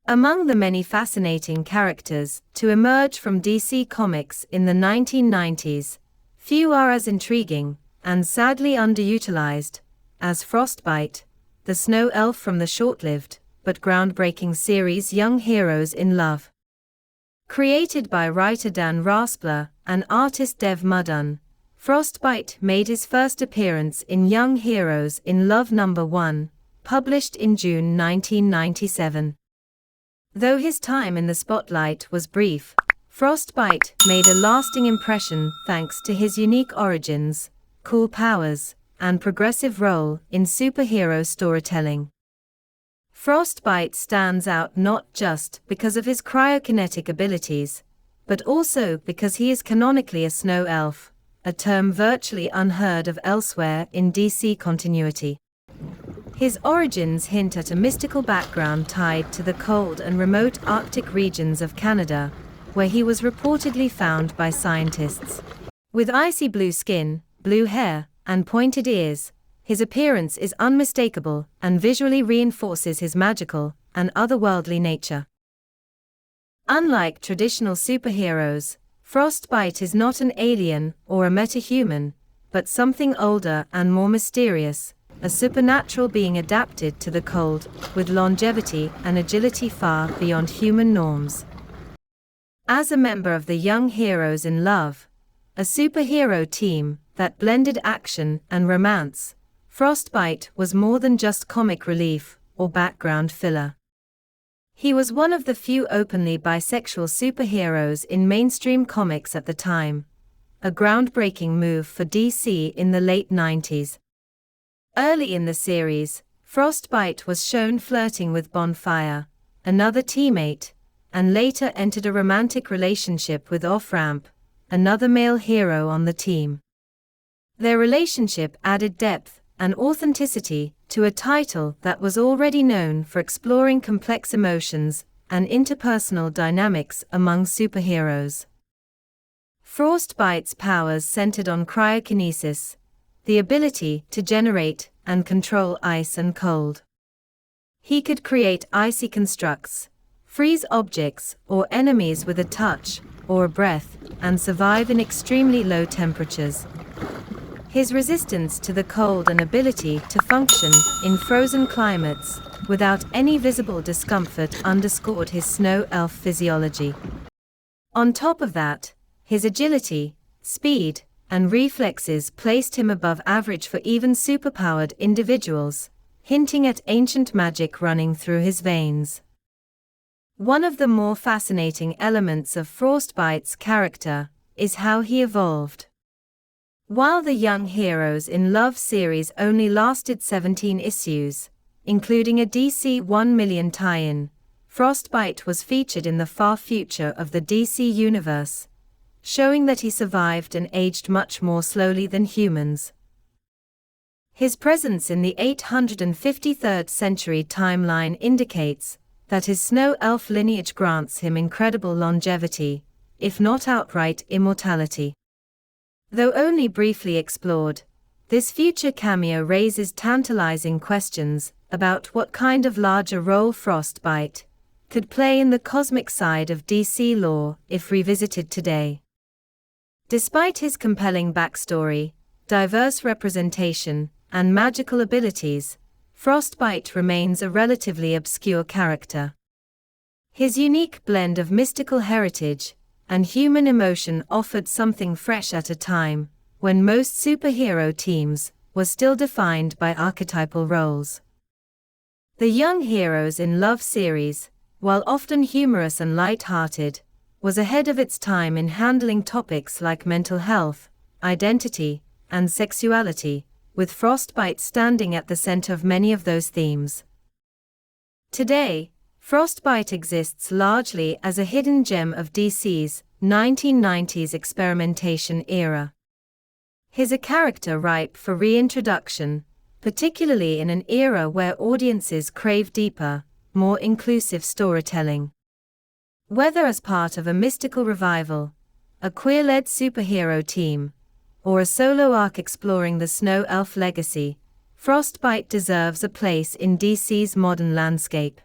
Among the many fascinating characters to emerge from DC Comics in the 1990s, few are as intriguing, and sadly underutilized, as Frostbite, the snow elf from the short-lived, but groundbreaking series Young Heroes in Love. Created by writer Dan Raspler and artist Dev Mudun, Frostbite made his first appearance in Young Heroes in Love #1, published in June 1997. Though his time in the spotlight was brief, Frostbite made a lasting impression thanks to his unique origins, cool powers, and progressive role in superhero storytelling. Frostbite stands out not just because of his cryokinetic abilities, but also because he is canonically a snow elf, a term virtually unheard of elsewhere in DC continuity. His origins hint at a mystical background tied to the cold and remote Arctic regions of Canada, where he was reportedly found by scientists. With icy blue skin, blue hair, and pointed ears, his appearance is unmistakable and visually reinforces his magical and otherworldly nature. Unlike traditional superheroes, Frostbite is not an alien or a metahuman, but something older and more mysterious, a supernatural being adapted to the cold, with longevity and agility far beyond human norms. As a member of the Young Heroes in Love, a superhero team that blended action and romance, Frostbite was more than just comic relief or background filler. He was one of the few openly bisexual superheroes in mainstream comics at the time, a groundbreaking move for DC in the late 90s. Early in the series, Frostbite was shown flirting with Bonfire, another teammate, and later entered a romantic relationship with Off-Ramp, another male hero on the team. Their relationship added depth and authenticity to a title that was already known for exploring complex emotions and interpersonal dynamics among superheroes. Frostbite's powers centered on cryokinesis, the ability to generate and control ice and cold. He could create icy constructs, freeze objects or enemies with a touch or a breath, and survive in extremely low temperatures. His resistance to the cold and ability to function in frozen climates without any visible discomfort underscored his snow elf physiology. On top of that, his agility, speed, and reflexes placed him above average for even superpowered individuals, hinting at ancient magic running through his veins. One of the more fascinating elements of Frostbite's character is how he evolved. While the Young Heroes in Love series only lasted 17 issues, including a DC 1 million tie-in, Frostbite was featured in the far future of the DC universe, showing that he survived and aged much more slowly than humans. His presence in the 853rd century timeline indicates that his snow elf lineage grants him incredible longevity, if not outright immortality. Though only briefly explored, this future cameo raises tantalizing questions about what kind of larger role Frostbite could play in the cosmic side of DC lore if revisited today. Despite his compelling backstory, diverse representation, and magical abilities, Frostbite remains a relatively obscure character. His unique blend of mystical heritage and human emotion offered something fresh at a time when most superhero teams were still defined by archetypal roles. The Young Heroes in Love series, while often humorous and light-hearted, was ahead of its time in handling topics like mental health, identity, and sexuality, with Frostbite standing at the center of many of those themes. Today, Frostbite exists largely as a hidden gem of DC's 1990s experimentation era. He's a character ripe for reintroduction, particularly in an era where audiences crave deeper, more inclusive storytelling. Whether as part of a mystical revival, a queer-led superhero team, or a solo arc exploring the snow elf legacy, Frostbite deserves a place in DC's modern landscape.